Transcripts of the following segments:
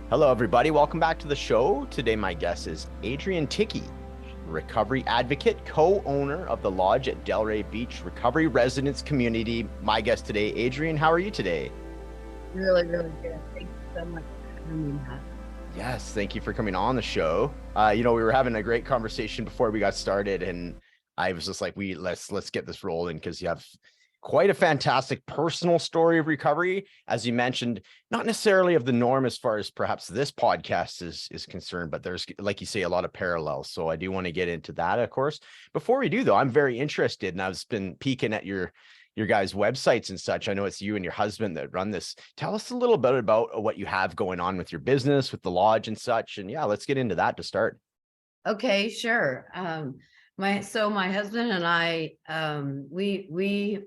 Hello, everybody. Welcome back to the show. Today, my guest is Adrienne Tichy, recovery advocate, co-owner of the lodge at Delray Beach Recovery Residence Community. My guest today, Adrienne, how are you today? Really, really good. Thank you so much for having me. Yes, thank you for coming on the show. We were having a great conversation before we got started, and I was just like, let's get this rolling because you have quite a fantastic personal story of recovery, as you mentioned, not necessarily of the norm as far as perhaps this podcast is concerned, but there's, like you say, a lot of parallels. So I do want to get into that, of course. Before we do, though, I'm very interested, and I've been peeking at your guys' websites and such. I know it's you and your husband that run this. Tell us a little bit about what you have going on with your business, with the lodge and such. And yeah, let's get into that to start. Okay, sure. My husband and I, we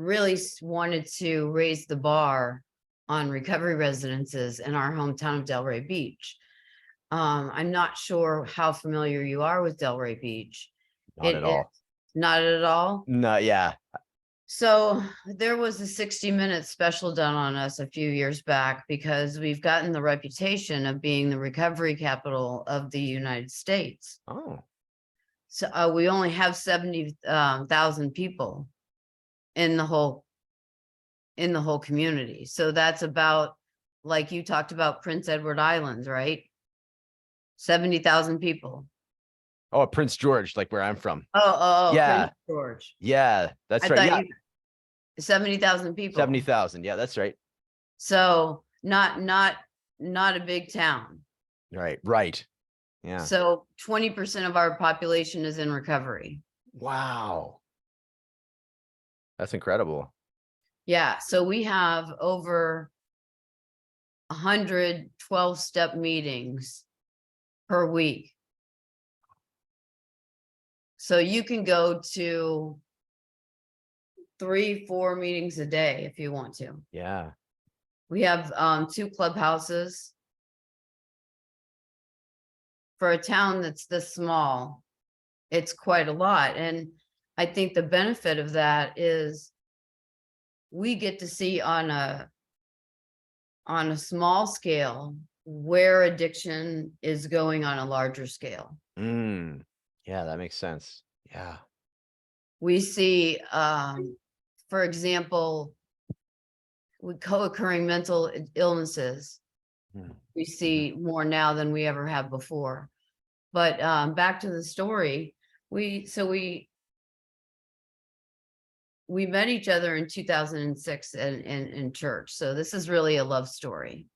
really wanted to raise the bar on recovery residences in our hometown of Delray Beach. I'm not sure how familiar you are with Delray Beach. Not at all. Not at all. No, yeah. So there was a 60-minute special done on us a few years back because we've gotten the reputation of being the recovery capital of the United States. Oh. So we only have 70,000 people in the whole community. So that's about, like you talked about, Prince Edward Islands, right? 70,000 people. Oh, Prince George, like where I'm from. Yeah. Prince George. Yeah, that's right. Yeah. 70,000 people. 70,000. Yeah, that's right. So not a big town. Right. Yeah. So 20% of our population is in recovery. Wow. That's incredible. Yeah. So we have over 100 12-step meetings per week. So you can go to 3-4 meetings a day if you want to. Yeah. We have 2 clubhouses. For a town that's this small, it's quite a lot. And I think the benefit of that is we get to see on a small scale where addiction is going on a larger scale. Yeah, that makes sense. Yeah. We see, for example, with co-occurring mental illnesses, we see more now than we ever have before. But back to the story, we met each other in 2006 in church. So this is really a love story.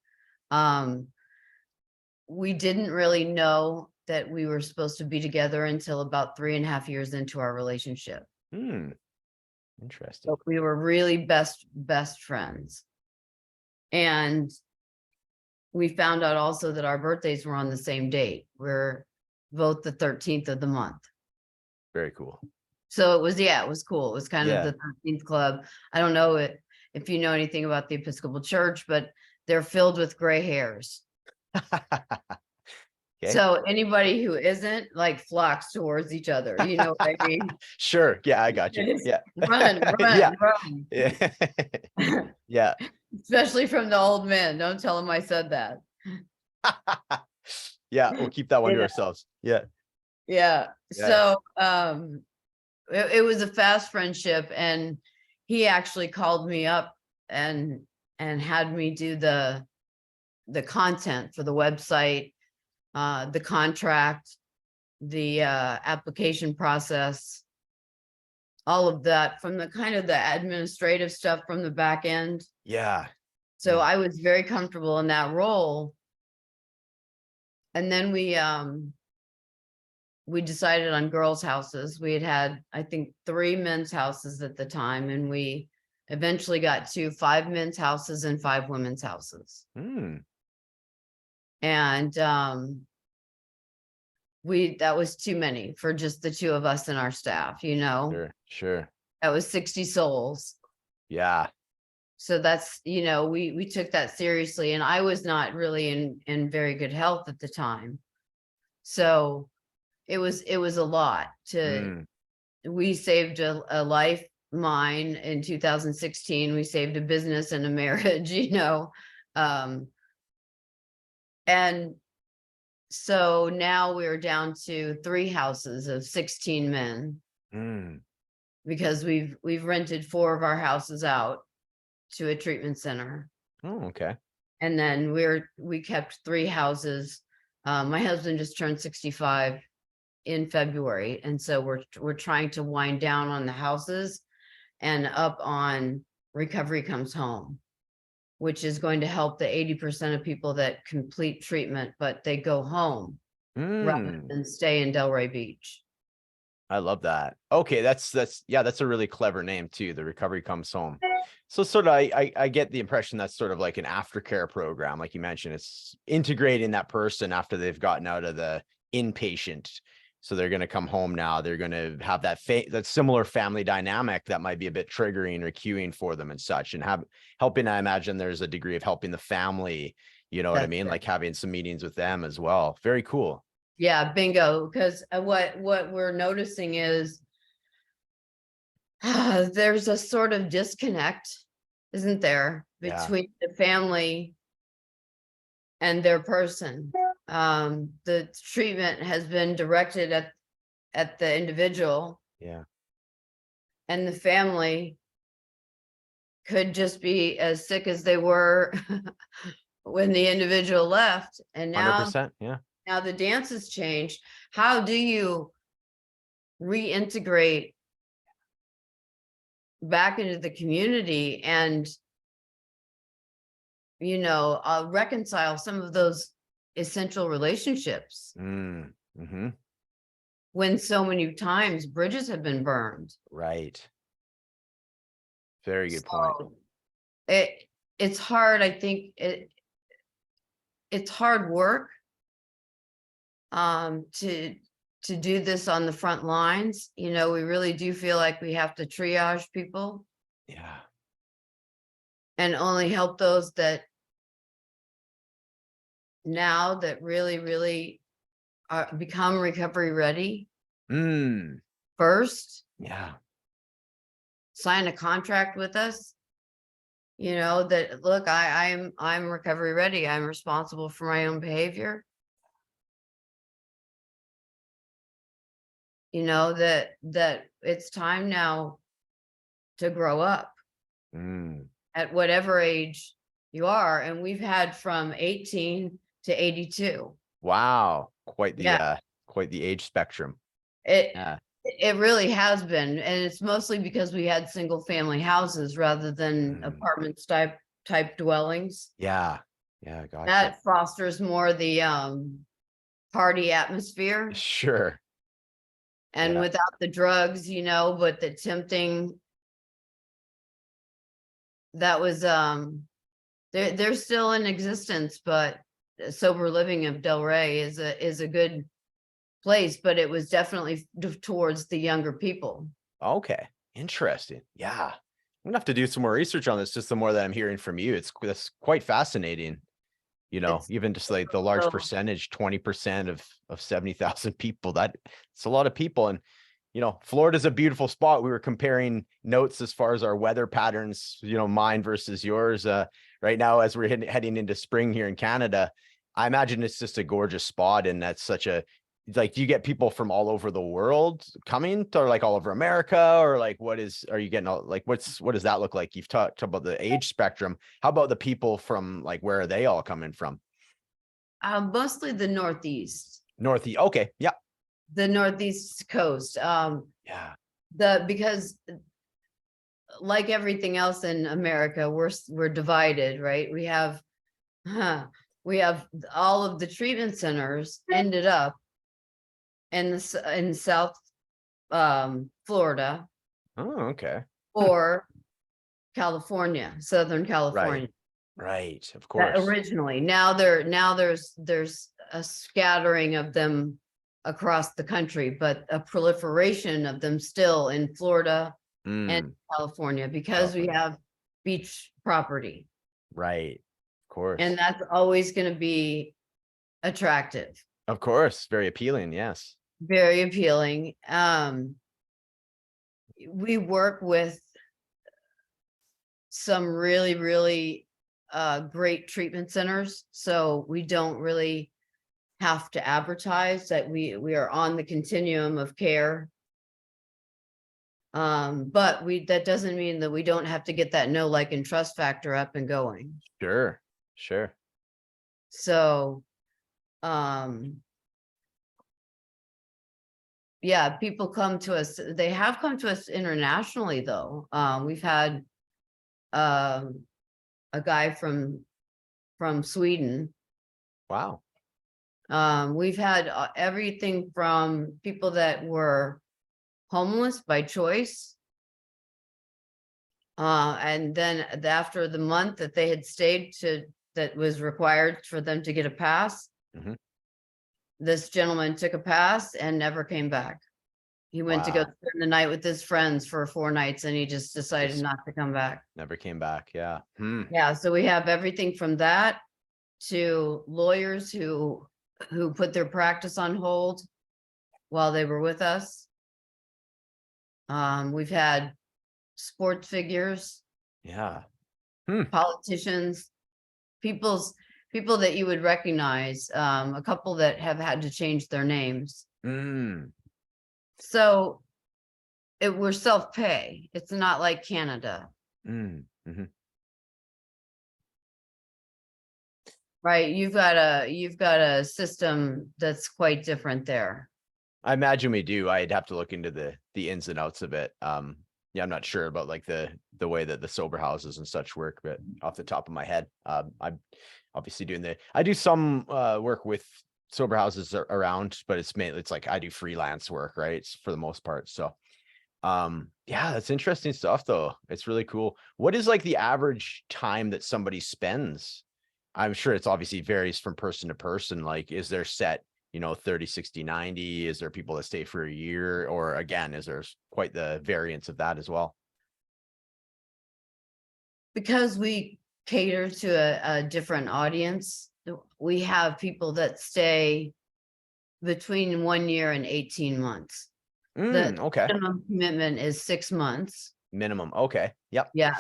We didn't really know that we were supposed to be together until about 3.5 years into our relationship. Interesting. So we were really best friends. And we found out also that our birthdays were on the same date. We're both the 13th of the month. Very cool. So it was cool. It was kind of the 13th club. I don't know if you know anything about the Episcopal Church, but they're filled with gray hairs. Okay. So anybody who isn't, like, flocks towards each other. You know what I mean? Sure. Yeah, I got you. Yeah. Run. Yeah. Yeah. Especially from the old men. Don't tell them I said that. Yeah, we'll keep that one to ourselves. Yeah. So it was a fast friendship, and he actually called me up and had me do the content for the website, the contract, the application process, all of that, from the kind of the administrative stuff from the back end. Yeah. So I was very comfortable in that role. And then we decided on girls' houses. We had, I think, 3 men's houses at the time, and we eventually got to 5 men's houses and 5 women's houses. And that was too many for just the 2 of us and our staff, you know. Sure. That was 60 souls. Yeah. So that's, we took that seriously, and I was not really in very good health at the time. So it was a lot we saved a life, mine, in 2016. We saved a business and a marriage, And so now we're down to 3 houses of 16 men because we've rented 4 of our houses out to a treatment center. Oh, okay. And then we kept 3 houses. My husband just turned 65 in February. And so we're trying to wind down on the houses and up on Recovery Comes Home, which is going to help the 80% of people that complete treatment, but they go home rather than stay in Delray Beach. I love that. Okay, that's a really clever name too. The Recovery Comes Home. So sort of I get the impression that's sort of like an aftercare program, like you mentioned. It's integrating that person after they've gotten out of the inpatient. So they're going to come home now. They're going to have that similar family dynamic that might be a bit triggering or cueing for them and such, and helping. I imagine there's a degree of helping the family. You know what I mean? Like having some meetings with them as well. Very cool. Yeah, bingo. Because what we're noticing is there's a sort of disconnect, isn't there, between the family and their person. The treatment has been directed at the individual. Yeah. And the family could just be as sick as they were when the individual left. And now 100%. Yeah. now the dance has changed. How do you reintegrate back into the community and, reconcile some of those essential relationships when so many times bridges have been burned? Right. Very good point. It's hard. I think it's hard work to do this on the front lines. We really do feel like we have to triage people. Yeah. And only help those that now that really, really become recovery ready first. Yeah. Sign a contract with us. That look, I'm recovery ready. I'm responsible for my own behavior. That it's time now to grow up at whatever age you are. And we've had from 18 to 82. Wow. Quite the age spectrum. It really has been. And it's mostly because we had single family houses rather than apartments type dwellings. Yeah. Yeah. Gotcha. That fosters more the party atmosphere. Sure. And without the drugs, but the tempting, that was they're still in existence, but sober living of Delray is a good place, but it was definitely towards the younger people. Okay. Interesting. Yeah. I'm gonna have to do some more research on this. Just the more that I'm hearing from you, that's quite fascinating. Even just like the large percentage, 20% of 70,000 people, it's a lot of people. And, Florida's a beautiful spot. We were comparing notes as far as our weather patterns, mine versus yours. Right now, as we're heading into spring here in Canada, I imagine it's just a gorgeous spot. And that's do you get people from all over the world coming to, like, all over America, or like, what does that look like? You've talked about the age spectrum. How about the people from, like, where are they all coming from? Mostly the Northeast. Northeast. Okay. Yeah. The Northeast coast. Yeah. Because like everything else in America, we're divided, right? We have all of the treatment centers ended up in South Florida. Oh, okay. Or California, Southern California. Right. Of course. Originally. Now there's a scattering of them across the country, but a proliferation of them still in Florida and California, because we have beach property. Right. Of course. And that's always going to be attractive. Of course. Very appealing. Yes. Very appealing. We work with some really, really great treatment centers, so we don't really have to advertise that we are on the continuum of care. But that doesn't mean that we don't have to get that know, like, and trust factor up and going. Sure. Sure. So, yeah, people come to us. They have come to us internationally, though. We've had a guy from Sweden. Wow. We've had everything from people that were homeless by choice. And then after the month that they had stayed that was required for them to get a pass, Mhm. this gentleman took a pass and never came back. He went to go Wow. spend the night with his friends for 4 nights, and he just decided Just not to come back. never came back. Yeah. Hmm. Yeah, so we have everything from that to lawyers who put their practice on hold while they were with us. We've had sports figures, Yeah. politicians, people that you would recognize, a couple that have had to change their names. Mm. So we're self-pay. It's not like Canada, Mm. Mhm. right? You've got a system that's quite different there. I imagine we do. I'd have to look into the ins and outs of it. Yeah, I'm not sure about like the way that the sober houses and such work, but off the top of my head, I'm obviously I do some work with sober houses around, but it's like I do freelance work, right? It's for the most part. So yeah, that's interesting stuff though. It's really cool. What is like the average time that somebody spends? I'm sure it's obviously varies from person to person. Like, is there set, 30, 60, 90? Is there people that stay for a year? Or again, is there quite the variance of that as well? Because we cater to a different audience, we have people that stay between 1 year and 18 months. The Okay. minimum commitment is 6 months. Minimum. Okay. Yep. Yeah,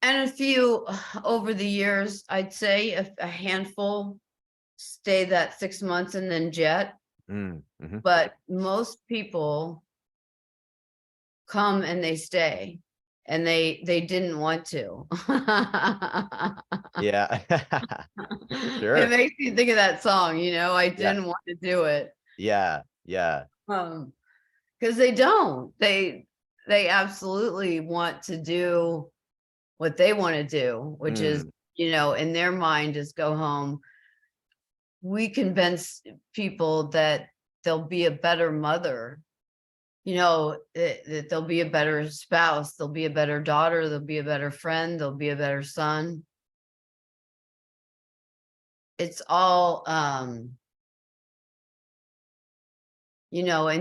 and a few over the years, I'd say a handful stay that 6 months and then jet. Mm-hmm. But most people come and they stay, and they didn't want to. Yeah. It Sure. makes me think of that song, I Yeah. didn't want to do it. Yeah. Yeah. Because they don't. They absolutely want to do what they want to do, which is, Mm. in their mind is go home. We convince people that they'll be a better mother, that they'll be a better spouse, they'll be a better daughter, they'll be a better friend, they'll be a better son. It's all, and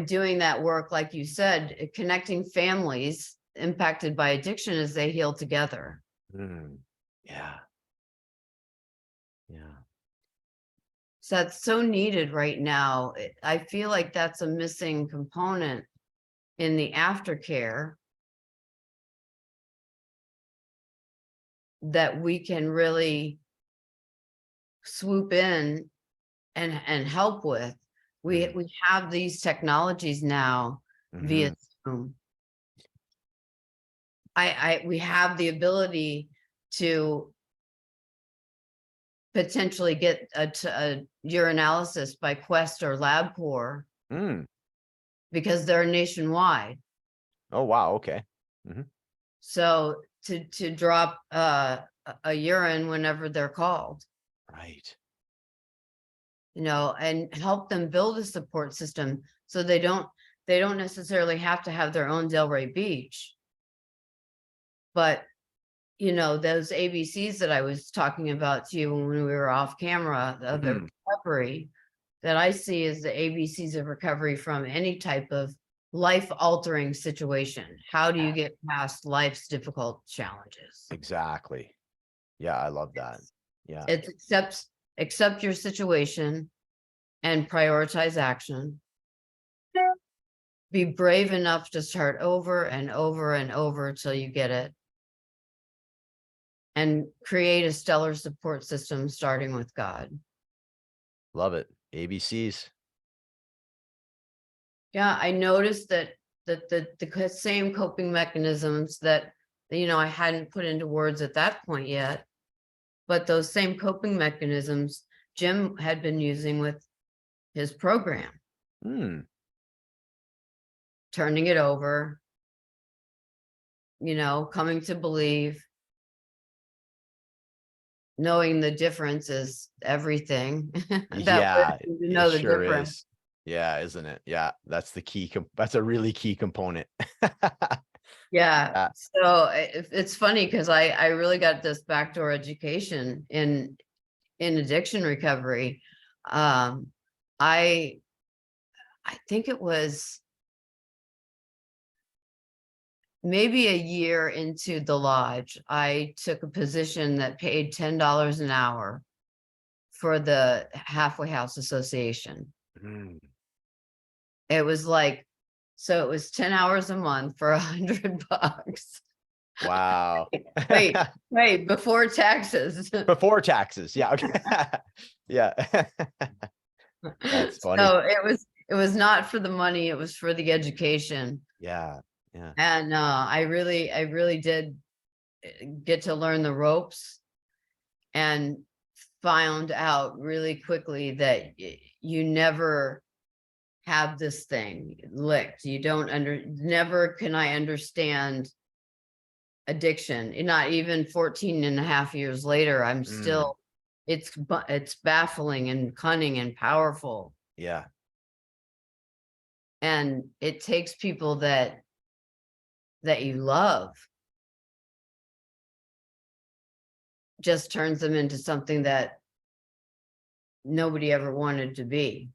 doing that work, like you said, connecting families impacted by addiction as they heal together. Mm. Yeah. Yeah. So that's so needed right now. I feel like that's a missing component in the aftercare that we can really swoop in and help with. We have these technologies now via Zoom. We have the ability to potentially get a urinalysis by Quest or LabCorp Mm. because they're nationwide. Oh, wow. Okay. So to drop a urine whenever they're called, Right. and help them build a support system so they don't necessarily have to have their own Delray Beach. But those ABCs that I was talking about to you when we were off camera of the recovery that I see is the ABCs of recovery from any type of life-altering situation. How do you get past life's difficult challenges? Exactly. Yeah, I love that. Yeah. It's accept your situation and prioritize action. Be brave enough to start over and over and over till you get it. and create a stellar support system, starting with God. Love it. ABCs. Yeah, I noticed that the same coping mechanisms that, I hadn't put into words at that point yet, but those same coping mechanisms Jim had been using with his program, turning it over, coming to believe, knowing the difference is everything. Yeah, To it know the sure difference. is. Yeah, isn't it? Yeah, that's the key. That's a really key component. Yeah. Yeah. So it's funny because I really got this backdoor education in addiction recovery. I think it was maybe a year into the lodge, I took a position that paid $10 an hour for the Halfway House Association. Mm. It was like, so it was 10 hours a month for $100. Wow. Wait, before taxes. Before taxes. Yeah. Okay. Yeah. That's funny. So it was not for the money, it was for the education. Yeah. Yeah. And I really did get to learn the ropes, and found out really quickly that you never have this thing licked. You don't never can I understand addiction. Not even 14 and a half years later, I'm still, it's baffling and cunning and powerful. Yeah. And it takes people that you love, just turns them into something that nobody ever wanted to be.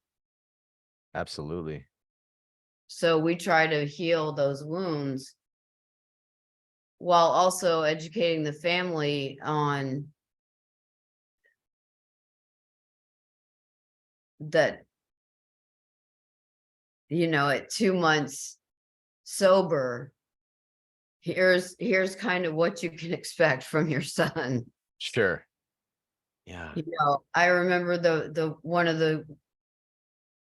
Absolutely. So we try to heal those wounds while also educating the family on that, at 2 months sober, here's kind of what you can expect from your son. Sure. Yeah. I remember the one of the,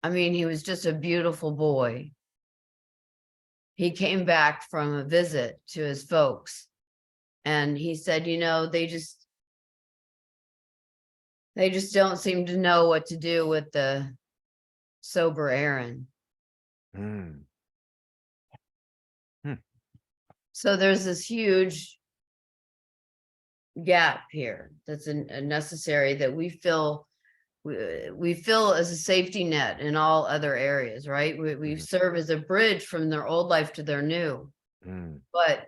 he was just a beautiful boy. He came back from a visit to his folks, and he said, they just don't seem to know what to do with the sober Aaron. Mm. So there's this huge gap here that's a necessary, that we feel as a safety net in all other areas, right? We serve as a bridge from their old life to their new. But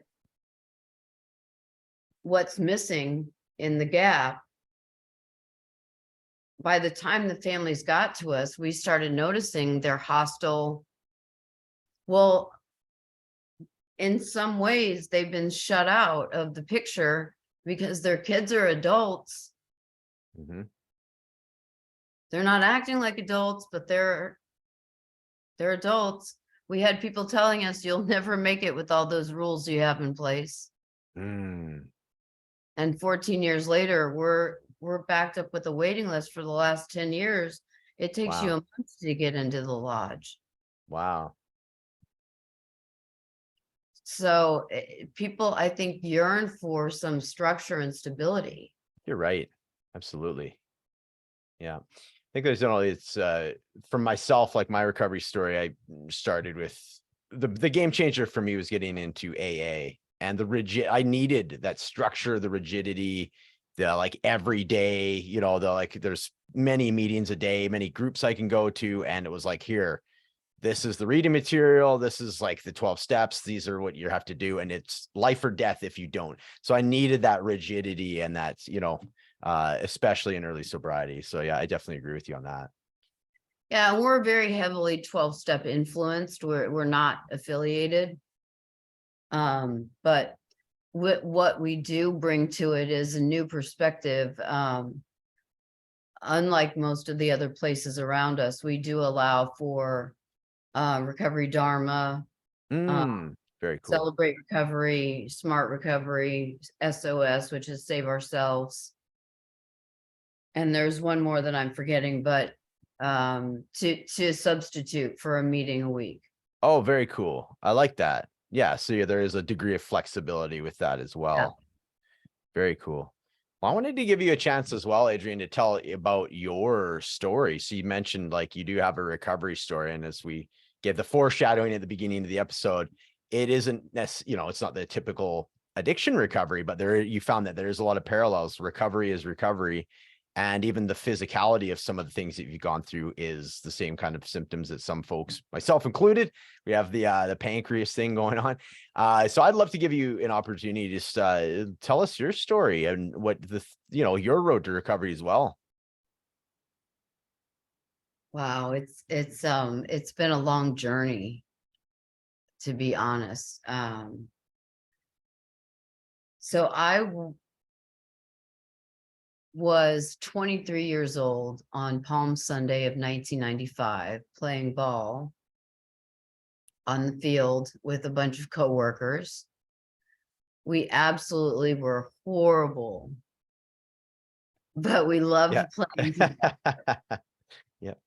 what's missing in the gap, by the time the families got to us, we started noticing they're hostile. Well, in some ways, they've been shut out of the picture because their kids are adults. They're not acting like adults, but they're adults. We had people telling us, you'll never make it with all those rules you have in place. And 14 years later, we're backed up with a waiting list for the last 10 years. It takes you a month to get into the lodge. Wow. So people, I think, yearn for some structure and stability. You're right. Absolutely. Yeah. I think there's it's from myself, like my recovery story, I started with the game changer for me was getting into AA, and I needed that structure, the rigidity, the like every day, there's many meetings a day, many groups I can go to. And it was like, here, this is the reading material. This is like the 12 steps. These are what you have to do. And it's life or death if you don't. So I needed that rigidity, and that's, especially in early sobriety. So yeah, I definitely agree with you on that. Yeah, we're very heavily 12-step influenced. We're not affiliated. But what we do bring to it is a new perspective. Unlike most of the other places around us, we do allow for recovery dharma, Very Very cool. Celebrate Recovery, Smart Recovery, SOS, which is Save Ourselves. And there's one more that I'm forgetting, but to substitute for a meeting a week. Oh, very cool. I like that. Yeah. So yeah, there is a degree of flexibility with that as well. Very cool. Well, I wanted to give you a chance as well, Adrienne, to tell about your story. So you mentioned like you do have a recovery story, and as we get the foreshadowing at the beginning of the episode, it isn't necessarily, it's not the typical addiction recovery, but you found that there's a lot of parallels. Recovery is recovery. And even the physicality of some of the things that you've gone through is the same kind of symptoms that some folks, myself included, we have the pancreas thing going on. So I'd love to give you an opportunity to just tell us your story and what your road to recovery as well. Wow, it's been a long journey, to be honest. So I was 23 years old on Palm Sunday of 1995, playing ball on the field with a bunch of coworkers. We absolutely were horrible, but we loved playing together. Yep.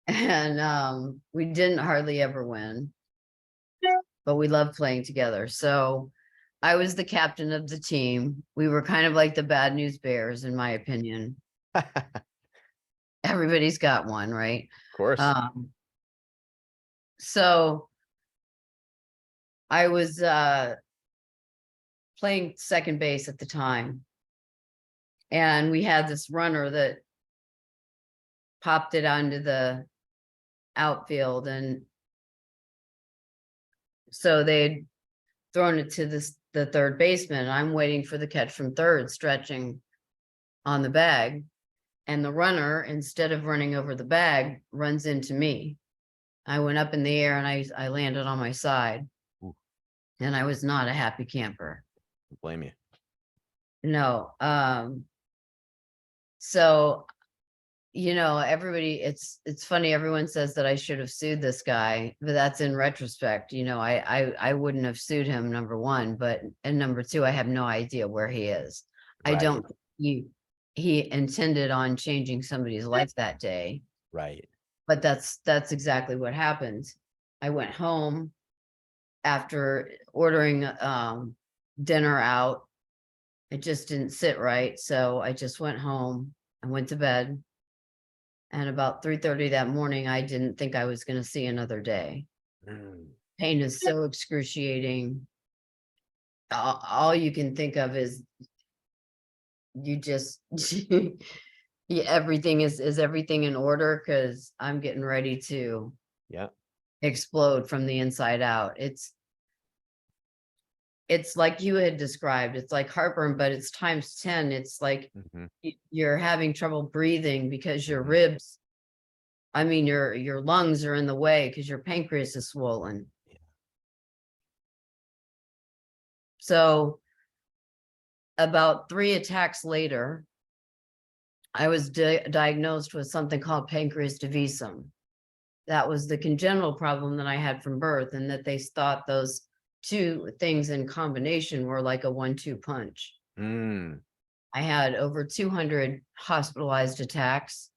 And we didn't hardly ever win, but we loved playing together. So I was the captain of the team. We were kind of like the Bad News Bears, in my opinion. Everybody's got one, right? Of course. So I was playing second base at the time, and we had this runner that popped it onto the outfield, and so they'd thrown it to the third baseman. I'm waiting for the catch from third, stretching on the bag, and the runner, instead of running over the bag, runs into me. I went up in the air and I landed on my side. Ooh. And I was not a happy camper. Blame you. No. So, everybody, it's funny. Everyone says that I should have sued this guy, but that's in retrospect. I wouldn't have sued him, number one, and number two, I have no idea where he is. Right. I don't, he intended on changing somebody's life that day. Right. But that's exactly what happened. I went home after ordering dinner out. It just didn't sit right. So I just went home. I went to bed. And about 3:30 that morning, I didn't think I was going to see another day. Pain is so excruciating. All you can think of is you just everything is everything in order, because I'm getting ready to explode from the inside out. It's like you had described. It's like heartburn, but it's times 10. It's like you're having trouble breathing because your ribs, your lungs are in the way because your pancreas is swollen. Yeah. So about 3 attacks later, I was diagnosed with something called pancreas divisum. That was the congenital problem that I had from birth, and that they thought those two things in combination were like a 1-2 punch. I had over 200 hospitalized attacks.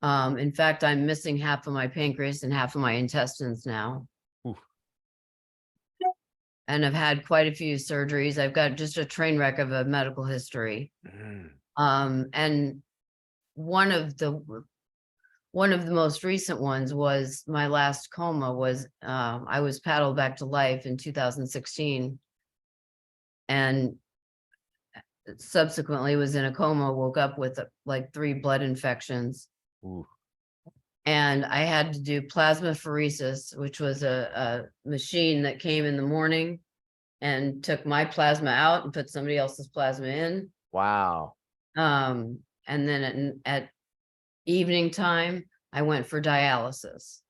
In fact, I'm missing half of my pancreas and half of my intestines now. Oof. And I've had quite a few surgeries. I've got just a train wreck of a medical history. And one of the most recent ones was my last coma. Was I was paddled back to life in 2016, and subsequently was in a coma, woke up with like 3 blood infections. Ooh. And I had to do plasmapheresis, which was a machine that came in the morning and took my plasma out and put somebody else's plasma in. Wow. And then at evening time, I went for dialysis.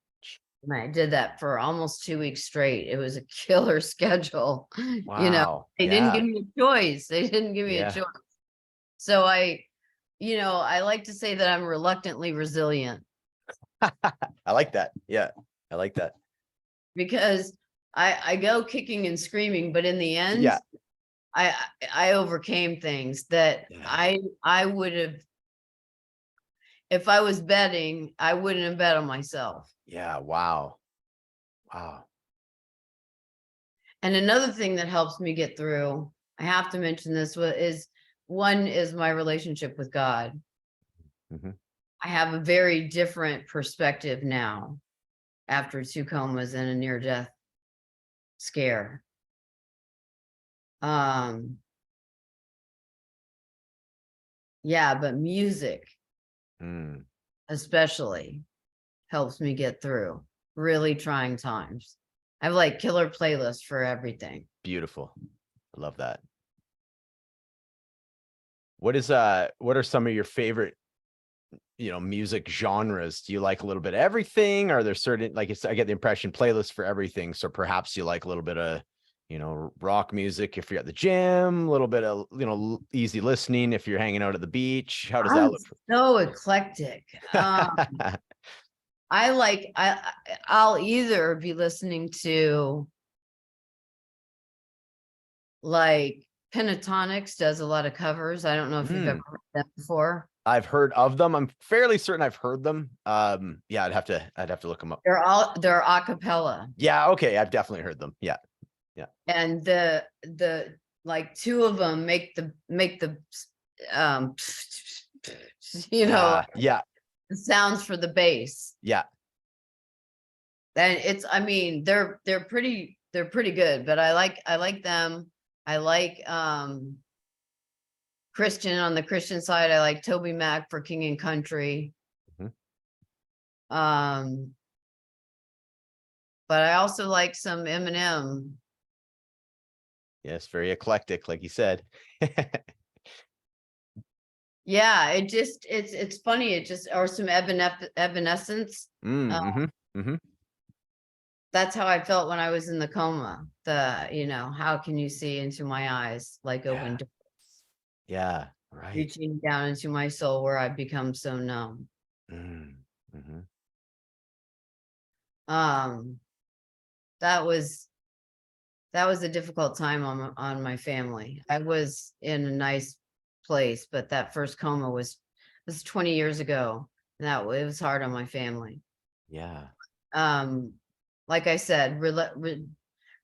And I did that for almost 2 weeks straight. It was a killer schedule. Wow. They didn't give me a choice. They didn't give me a choice. So I like to say that I'm reluctantly resilient. I like that. Yeah, I like that. Because I go kicking and screaming, but in the end, Yeah. I overcame things that Yeah. I would have, if I was betting, I wouldn't have bet on myself. Yeah. Wow. Wow. And another thing that helps me get through, I have to mention this, is one is my relationship with God. Mhm. I have a very different perspective now after 2 comas and a near death scare. Um, yeah, but music Mm, especially helps me get through really trying times. I have like killer playlists for everything. beautiful. I love that. What are some of your favorite, music genres? Do you like a little bit of everything? Are there certain, like I get the impression playlists for everything. So perhaps you like a little bit of, rock music if you're at the gym, a little bit of, easy listening if you're hanging out at the beach. How does that I'm look? so eclectic. I like I'll either be listening to, like, Pentatonics does a lot of covers. I don't know if you've ever Mm, heard them before. I've heard of them. I'm fairly certain I've heard them. Yeah, I'd have to look them up. They're a cappella. Yeah, okay, I've definitely heard them. Yeah, yeah. And the like two of them make the um you know, Yeah, yeah, the sounds for the bass. yeah. And it's, I mean, they're pretty good, but I like them. I like Christian, on the Christian side, I like Toby Mac for King and Country. Mhm. Um, but I also like some Eminem. Yes, very eclectic, like you said. Yeah, it's funny. It just, or some Evanescence. Mm, mhm. That's how I felt when I was in the coma. How can you see into my eyes like open Yeah, doors, yeah, right. reaching down into my soul where I've become so numb. Mm, mhm. Um, that was a difficult time on my family. I was in a nice place, but that first coma was 20 years ago. And it was hard on my family. Yeah. Um, like I said, reluctant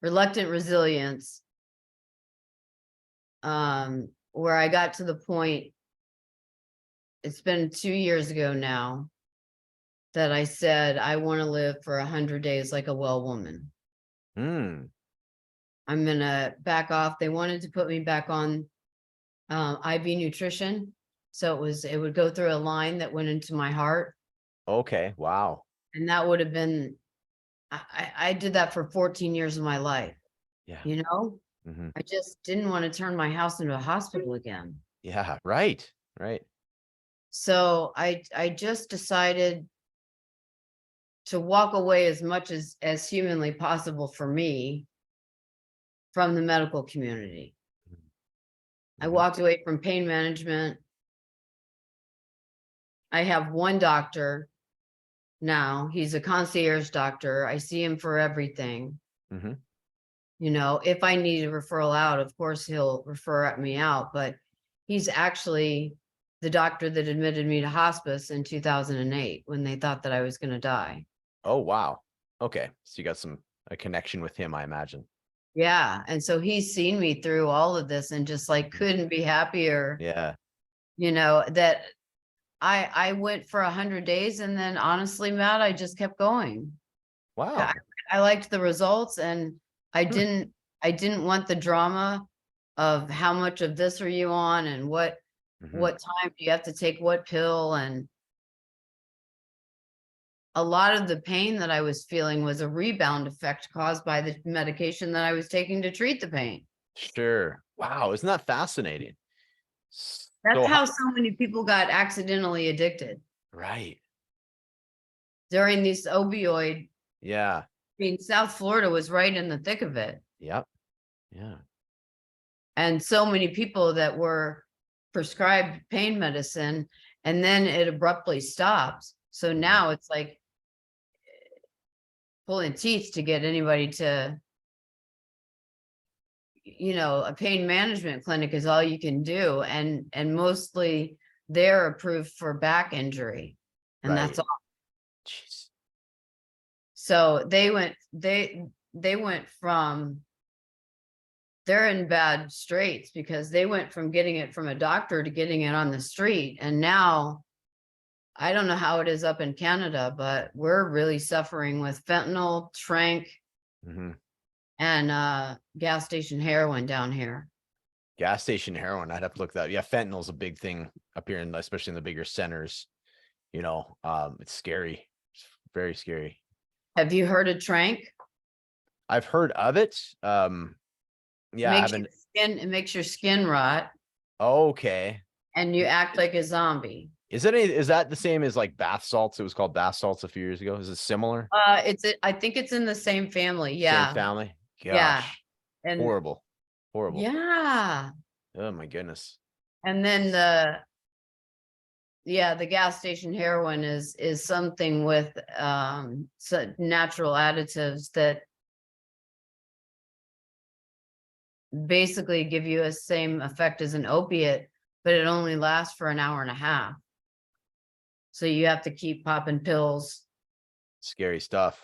resilience. Where I got to the point, it's been 2 years ago now, that I said I want to live for 100 days like a well woman. Mm, I'm gonna back off. They wanted to put me back on IV nutrition. So it would go through a line that went into my heart. okay, wow. And that would have been, I did that for 14 years of my life. Yeah. You know, Mhm. I just didn't want to turn my house into a hospital again. Yeah, right, right. So I just decided to walk away as much as humanly possible for me from the medical community. I Mhm. walked away from pain management. I have one doctor now. He's a concierge doctor. I see him for everything. Mhm. If I need a referral out, of course he'll refer me out, but he's actually the doctor that admitted me to hospice in 2008 when they thought that I was going to die. Oh, wow. Okay, so you got a connection with him, I imagine. Yeah. And so he's seen me through all of this and just like Mhm. couldn't be happier, Yeah. that I went for 100 days, and then honestly, Matt, I just kept going. I, Wow. I liked the results, and I Hmm. didn't I didn't want the drama of how much of this are you on, and Mhm. what time do you have to take what pill. And a lot of the pain that I was feeling was a rebound effect caused by the medication that I was taking to treat the pain. Sure. Wow, isn't that fascinating? That's So ho how so many people got accidentally addicted right. during these opioid. I Yeah. mean, South Florida was right in the thick of it. Yep. Yeah. And so many people that were prescribed pain medicine, and then it abruptly stops. So Mhm. now it's like pulling teeth to get anybody to you know, a pain management clinic is all you can do. And mostly they're approved for back injury. And Right. that's all. Jeez. So they went from, they're in bad straits because they went from getting it from a doctor to getting it on the street. And now I don't know how it is up in Canada, but we're really suffering with fentanyl, trank, Mhm. and gas station heroin down here. Gas station heroin. I'd have to look that. Yeah, fentanyl's a big thing up here, especially in the bigger centers. You know, it's scary. It's very scary. Have you heard of trank? I've heard of it. Yeah, I haven't. It makes your skin rot Okay. and you act like a zombie. Is that the same as like bath salts? It was called bath salts a few years ago. Is it similar? I think it's in the same family. Same Yeah. family? Yeah. Gosh. And Horrible. Horrible. yeah. Oh my goodness. And then the gas station heroin is something with natural additives that basically give you a same effect as an opiate, but it only lasts for an hour and a half. So you have to keep popping pills. Scary stuff,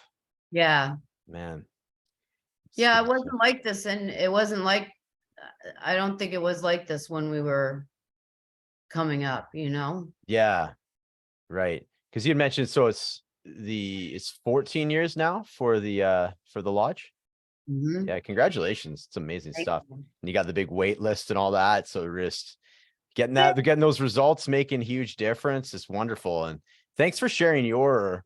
Yeah. man. Yeah, it Scary wasn't stuff. like this, and it wasn't like, I don't think it was like this when we were coming up, you know? Yeah, right. Because you had mentioned, so it's 14 years now for the lodge. Mhm. Yeah, congratulations. It's amazing Thank stuff. you. And you got the big wait list and all that. So just getting those results, making huge difference. It's wonderful. And thanks for sharing your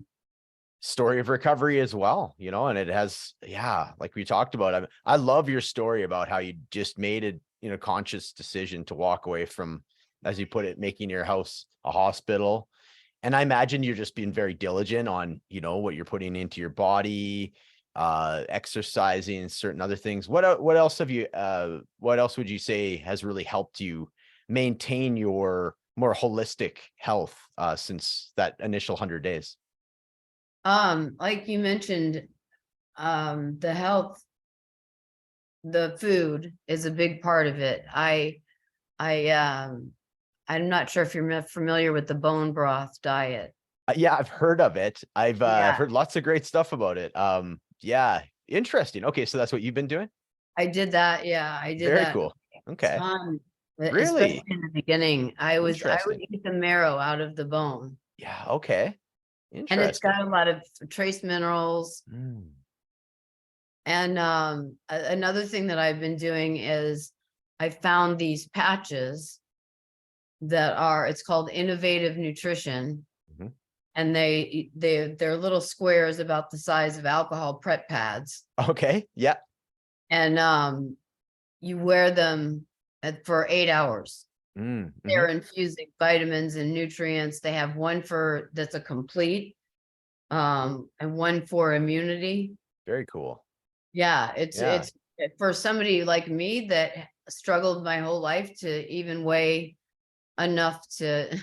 story of recovery as well, you know. And it has, yeah, like we talked about, I love your story about how you just made a, you know, conscious decision to walk away from, as you put it, making your house a hospital. And I imagine you're just being very diligent on, you know, what you're putting into your body, exercising and certain other things. What else have you, what else would you say has really helped you maintain your more holistic health, since that initial 100 days? Like you mentioned, the health, the food is a big part of it. I'm not sure if you're familiar with the bone broth diet. Yeah, I've heard of it. I've Yeah, heard lots of great stuff about it. Yeah, interesting. Okay, so that's what you've been doing? I did that. Yeah, I did Very that cool. a Okay. ton, especially Really in the beginning. I would interesting. eat the marrow out of the bone, Yeah, okay. and it's Interesting. got a lot of trace minerals. Mm. And another thing that I've been doing is I found these patches that are, it's called innovative nutrition. Mhm. And they're little squares about the size of alcohol prep pads. Okay. Yeah. And you wear them for 8 hours. They're Mhm. infusing vitamins and nutrients. They have one that's a complete, and one for immunity. Very cool. Yeah, Yeah. it's for somebody like me that struggled my whole life to even weigh enough to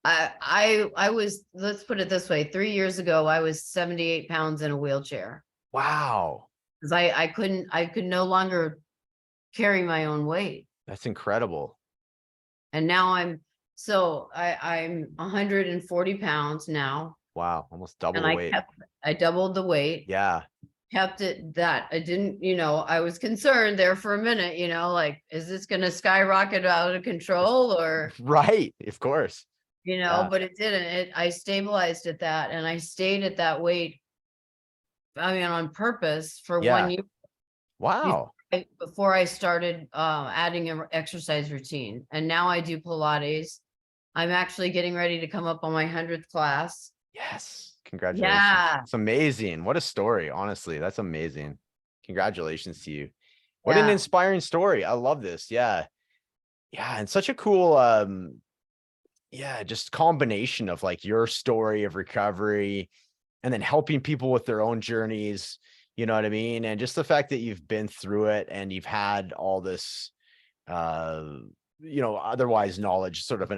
I was, let's put it this way, 3 years ago I was 78 pounds in a wheelchair Wow. because I could no longer carry my own weight. That's incredible. And now I'm 140 pounds now, Wow. Almost double and the weight. I doubled the weight, Yeah. kept it that I didn't, I was concerned there for a minute, like, is this going to skyrocket out of control or, Right. Of course. Yeah. but it didn't. I stabilized at that, and I stayed at that weight, I mean, on purpose for Yeah. 1 year Wow. before I started adding an exercise routine. And now I do Pilates. I'm actually getting ready to come up on my 100th class. Yes. Congratulations. Yeah. It's amazing. What a story. Honestly, that's amazing. Congratulations to you. What an Yeah. inspiring story. I love this. Yeah. Yeah. And such a cool, yeah, just combination of like your story of recovery and then helping people with their own journeys. You know what I mean? And just the fact that you've been through it and you've had all this, otherwise knowledge, sort of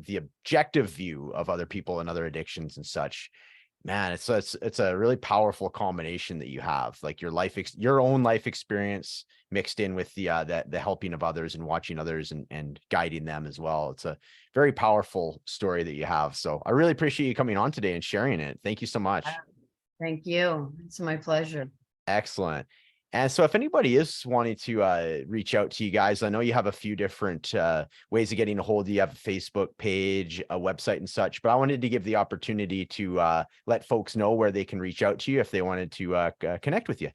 the objective view of other people and other addictions and such. Man, it's a really powerful combination that you have, like your your own life experience mixed in with the helping of others and watching others and guiding them as well. It's a very powerful story that you have. So I really appreciate you coming on today and sharing it. Thank you so much. Thank you. It's my pleasure. Excellent. And so if anybody is wanting to reach out to you guys, I know you have a few different ways of getting a hold of you. You have a Facebook page, a website and such, but I wanted to give the opportunity to let folks know where they can reach out to you if they wanted to connect with you.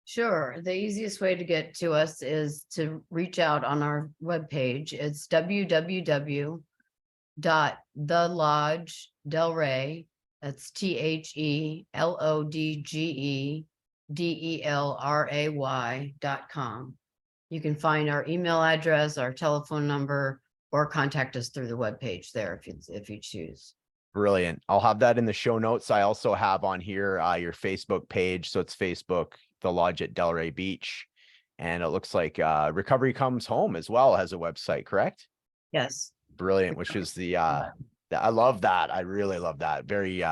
Sure. The easiest way to get to us is to reach out on our webpage. It's www.thelodgedelray. That's THELODGEDELRAY.com. You can find our email address, our telephone number, or contact us through the webpage there if you choose. Brilliant. I'll have that in the show notes. I also have on here your Facebook page. So it's Facebook, The Lodge at Delray Beach. And it looks like Recovery Comes Home as well has a website, correct? Yes. Brilliant, which is I love that. I really love that. Very,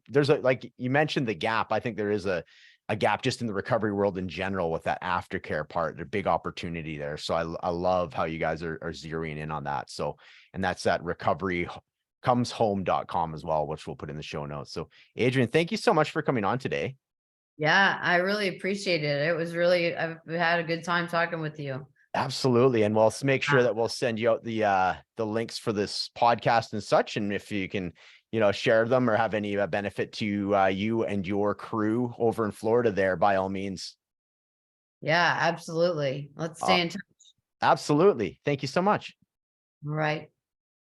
there's like you mentioned the gap. I think there is a gap just in the recovery world in general with that aftercare part. There's a big opportunity there. So I love how you guys are zeroing in on that. So, and that's at recoverycomeshome.com as well, which we'll put in the show notes. So Adrienne, thank you so much for coming on today. Yeah, I really appreciate it. I've had a good time talking with you. Absolutely. And we'll make sure that we'll send you out the links for this podcast and such. And if you can, share them or have any benefit to you and your crew over in Florida there, by all means. Yeah, absolutely. Let's stay in touch. Absolutely. Thank you so much. All right.